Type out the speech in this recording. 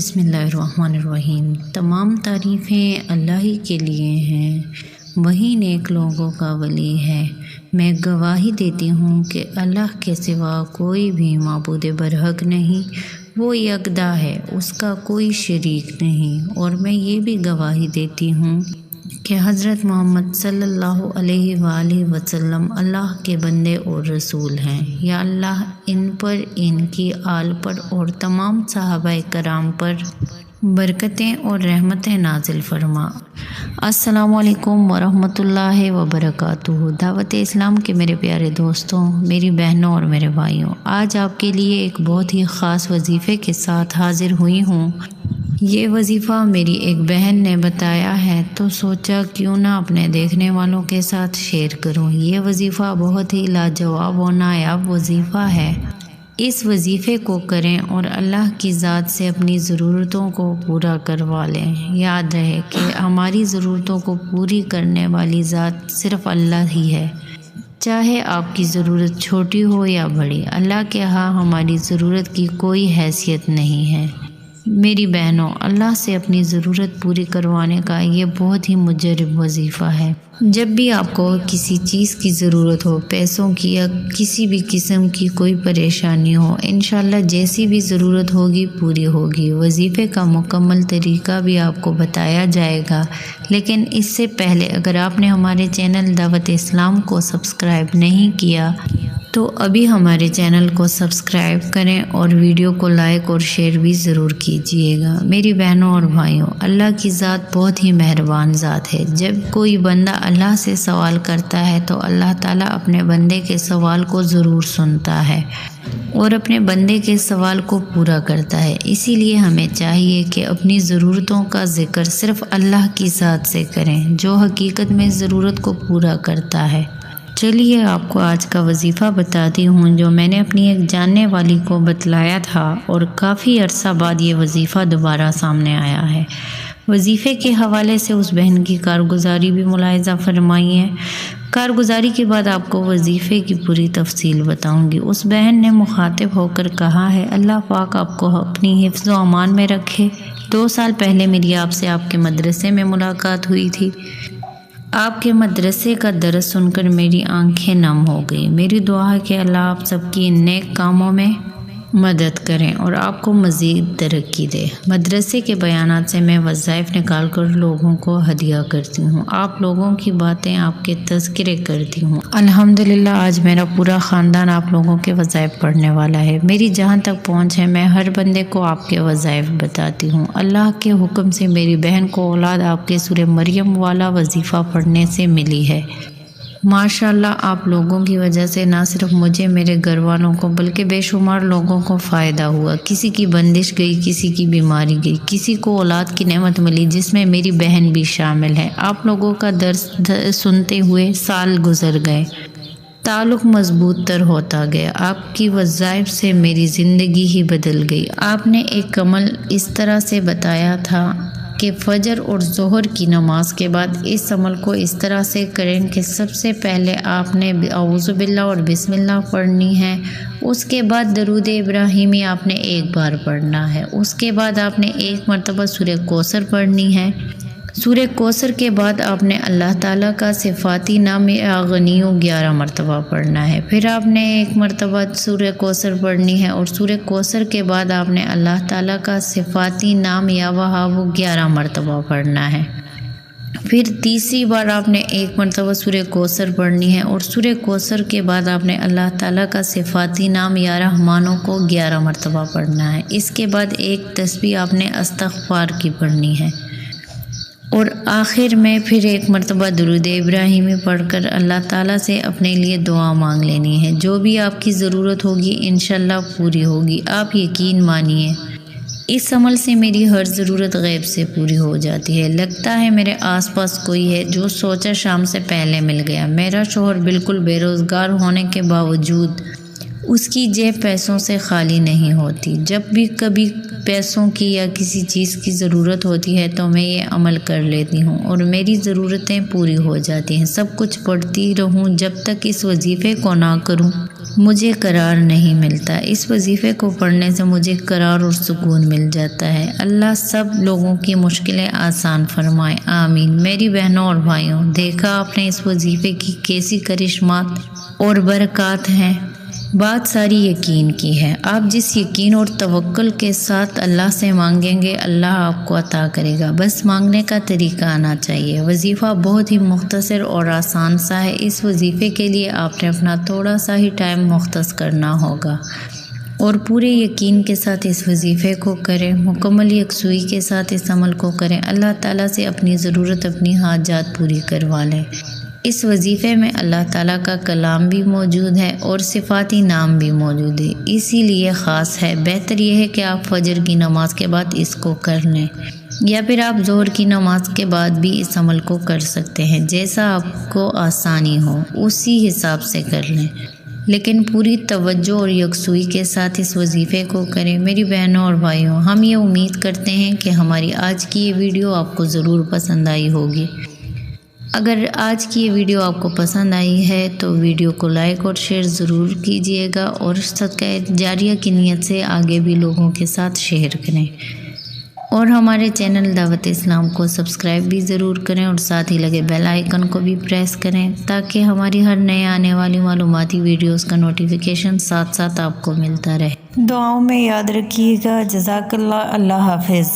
بسم اللہ الرحمن الرحیم۔ تمام تعریفیں اللہ ہی کے لیے ہیں، وہی نیک لوگوں کا ولی ہے۔ میں گواہی دیتی ہوں کہ اللہ کے سوا کوئی بھی معبود برحق نہیں، وہ یکتا ہے، اس کا کوئی شریک نہیں۔ اور میں یہ بھی گواہی دیتی ہوں کہ حضرت محمد صلی اللہ علیہ وآلہ وسلم اللہ کے بندے اور رسول ہیں۔ یا اللہ ان پر، ان کی آل پر اور تمام صحابہ کرام پر برکتیں اور رحمتیں نازل فرما۔ السلام علیکم ورحمۃ اللہ وبرکاتہ۔ دعوت اسلام کے میرے پیارے دوستوں، میری بہنوں اور میرے بھائیوں، آج آپ کے لیے ایک بہت ہی خاص وظیفے کے ساتھ حاضر ہوئی ہوں۔ یہ وظیفہ میری ایک بہن نے بتایا ہے تو سوچا کیوں نہ اپنے دیکھنے والوں کے ساتھ شیئر کروں۔ یہ وظیفہ بہت ہی لاجواب و نایاب وظیفہ ہے۔ اس وظیفے کو کریں اور اللہ کی ذات سے اپنی ضرورتوں کو پورا کروا لیں۔ یاد رہے کہ ہماری ضرورتوں کو پوری کرنے والی ذات صرف اللہ ہی ہے، چاہے آپ کی ضرورت چھوٹی ہو یا بڑی۔ اللہ کے ہاں ہماری ضرورت کی کوئی حیثیت نہیں ہے۔ میری بہنوں، اللہ سے اپنی ضرورت پوری کروانے کا یہ بہت ہی مجرب وظیفہ ہے۔ جب بھی آپ کو کسی چیز کی ضرورت ہو، پیسوں کی یا کسی بھی قسم کی کوئی پریشانی ہو، انشاءاللہ جیسی بھی ضرورت ہوگی پوری ہوگی۔ وظیفے کا مکمل طریقہ بھی آپ کو بتایا جائے گا، لیکن اس سے پہلے اگر آپ نے ہمارے چینل دعوت اسلام کو سبسکرائب نہیں کیا تو ابھی ہمارے چینل کو سبسکرائب کریں اور ویڈیو کو لائک اور شیئر بھی ضرور کیجیے گا۔ میری بہنوں اور بھائیوں، اللہ کی ذات بہت ہی مہربان ذات ہے۔ جب کوئی بندہ اللہ سے سوال کرتا ہے تو اللہ تعالیٰ اپنے بندے کے سوال کو ضرور سنتا ہے اور اپنے بندے کے سوال کو پورا کرتا ہے۔ اسی لیے ہمیں چاہیے کہ اپنی ضرورتوں کا ذکر صرف اللہ کی ذات سے کریں، جو حقیقت میں ضرورت کو پورا کرتا ہے۔ چلیے آپ کو آج کا وظیفہ بتاتی ہوں جو میں نے اپنی ایک جاننے والی کو بتلایا تھا اور کافی عرصہ بعد یہ وظیفہ دوبارہ سامنے آیا ہے۔ وظیفے کے حوالے سے اس بہن کی کارگزاری بھی ملاحظہ فرمائی ہے۔ کارگزاری کے بعد آپ کو وظیفے کی پوری تفصیل بتاؤں گی۔ اس بہن نے مخاطب ہو کر کہا ہے، اللہ پاک آپ کو اپنی حفظ و امان میں رکھے۔ 2 سال پہلے میری آپ سے آپ کے مدرسے میں ملاقات ہوئی تھی۔ آپ کے مدرسے کا درس سن کر میری آنکھیں نم ہو گئی۔ میری دعا ہے کہ اللہ آپ سب کی ان نیک کاموں میں مدد کریں اور آپ کو مزید ترقی دے۔ مدرسے کے بیانات سے میں وظائف نکال کر لوگوں کو ہدیہ کرتی ہوں، آپ لوگوں کی باتیں، آپ کے تذکرے کرتی ہوں۔ الحمدللہ آج میرا پورا خاندان آپ لوگوں کے وظائف پڑھنے والا ہے۔ میری جہاں تک پہنچ ہے میں ہر بندے کو آپ کے وظائف بتاتی ہوں۔ اللہ کے حکم سے میری بہن کو اولاد آپ کے سورہ مریم والا وظیفہ پڑھنے سے ملی ہے۔ ماشاءاللہ آپ لوگوں کی وجہ سے نہ صرف مجھے، میرے گھر والوں کو، بلکہ بے شمار لوگوں کو فائدہ ہوا۔ کسی کی بندش گئی، کسی کی بیماری گئی، کسی کو اولاد کی نعمت ملی، جس میں میری بہن بھی شامل ہے۔ آپ لوگوں کا درس سنتے ہوئے سال گزر گئے، تعلق مضبوط تر ہوتا گیا۔ آپ کی وظائف سے میری زندگی ہی بدل گئی۔ آپ نے ایک عمل اس طرح سے بتایا تھا کہ فجر اور ظہر کی نماز کے بعد اس عمل کو اس طرح سے کریں کہ سب سے پہلے آپ نے اعوذ باللہ اور بسم اللہ پڑھنی ہے، اس کے بعد درود ابراہیمی آپ نے 1 بار پڑھنا ہے، اس کے بعد آپ نے 1 مرتبہ سورہ کوثر پڑھنی ہے، سورہ کوثر کے بعد آپ نے اللہ تعالیٰ کا صفاتی نام غنیو 11 مرتبہ پڑھنا ہے، پھر آپ نے 1 مرتبہ سورہ کوثر پڑھنی ہے اور سورہ کوثر کے بعد آپ نے اللہ تعالیٰ کا صفاتی نام یا وہاب 11 مرتبہ پڑھنا ہے، پھر تیسری بار آپ نے 1 مرتبہ سورہ کوثر پڑھنی ہے اور سورہ کوثر کے بعد آپ نے اللہ تعالیٰ کا صفاتی نام یا رحمانوں کو 11 مرتبہ پڑھنا ہے۔ اس کے بعد 1 تسبیح آپ نے استغفار کی پڑھنی ہے اور آخر میں پھر 1 مرتبہ درود ابراہیمی پڑھ کر اللہ تعالیٰ سے اپنے لیے دعا مانگ لینی ہے۔ جو بھی آپ کی ضرورت ہوگی انشاءاللہ پوری ہوگی، آپ یقین مانیے۔ اس عمل سے میری ہر ضرورت غیب سے پوری ہو جاتی ہے۔ لگتا ہے میرے آس پاس کوئی ہے جو سوچا شام سے پہلے مل گیا۔ میرا شوہر بالکل بے روزگار ہونے کے باوجود اس کی جیب پیسوں سے خالی نہیں ہوتی۔ جب بھی کبھی پیسوں کی یا کسی چیز کی ضرورت ہوتی ہے تو میں یہ عمل کر لیتی ہوں اور میری ضرورتیں پوری ہو جاتی ہیں۔ سب کچھ پڑھتی رہوں جب تک اس وظیفے کو نہ کروں مجھے قرار نہیں ملتا۔ اس وظیفے کو پڑھنے سے مجھے قرار اور سکون مل جاتا ہے۔ اللہ سب لوگوں کی مشکلیں آسان فرمائے، آمین۔ میری بہنوں اور بھائیوں، دیکھا آپ نے اس وظیفے کی کیسی کرشمات اور برکات ہیں۔ بات ساری یقین کی ہے۔ آپ جس یقین اور توکل کے ساتھ اللہ سے مانگیں گے اللہ آپ کو عطا کرے گا، بس مانگنے کا طریقہ آنا چاہیے۔ وظیفہ بہت ہی مختصر اور آسان سا ہے۔ اس وظیفے کے لیے آپ نے اپنا تھوڑا سا ہی ٹائم مختص کرنا ہوگا اور پورے یقین کے ساتھ اس وظیفے کو کریں، مکمل یکسوئی کے ساتھ اس عمل کو کریں۔ اللہ تعالیٰ سے اپنی ضرورت، اپنی حاجات پوری کروا لیں۔ اس وظیفے میں اللہ تعالیٰ کا کلام بھی موجود ہے اور صفاتی نام بھی موجود ہے، اسی لیے خاص ہے۔ بہتر یہ ہے کہ آپ فجر کی نماز کے بعد اس کو کر لیں یا پھر آپ ظہر کی نماز کے بعد بھی اس عمل کو کر سکتے ہیں، جیسا آپ کو آسانی ہو اسی حساب سے کر لیں، لیکن پوری توجہ اور یکسوئی کے ساتھ اس وظیفے کو کریں۔ میری بہنوں اور بھائیوں، ہم یہ امید کرتے ہیں کہ ہماری آج کی یہ ویڈیو آپ کو ضرور پسند آئی ہوگی۔ اگر آج کی یہ ویڈیو آپ کو پسند آئی ہے تو ویڈیو کو لائک اور شیئر ضرور کیجیے گا اور صدقہ جاریہ کی نیت سے آگے بھی لوگوں کے ساتھ شیئر کریں اور ہمارے چینل دعوت اسلام کو سبسکرائب بھی ضرور کریں اور ساتھ ہی لگے بیل آئیکن کو بھی پریس کریں تاکہ ہماری ہر نئے آنے والی معلوماتی ویڈیوز کا نوٹیفیکیشن ساتھ ساتھ آپ کو ملتا رہے۔ دعاؤں میں یاد رکھیے گا۔ جزاک اللہ۔ اللہ حافظ۔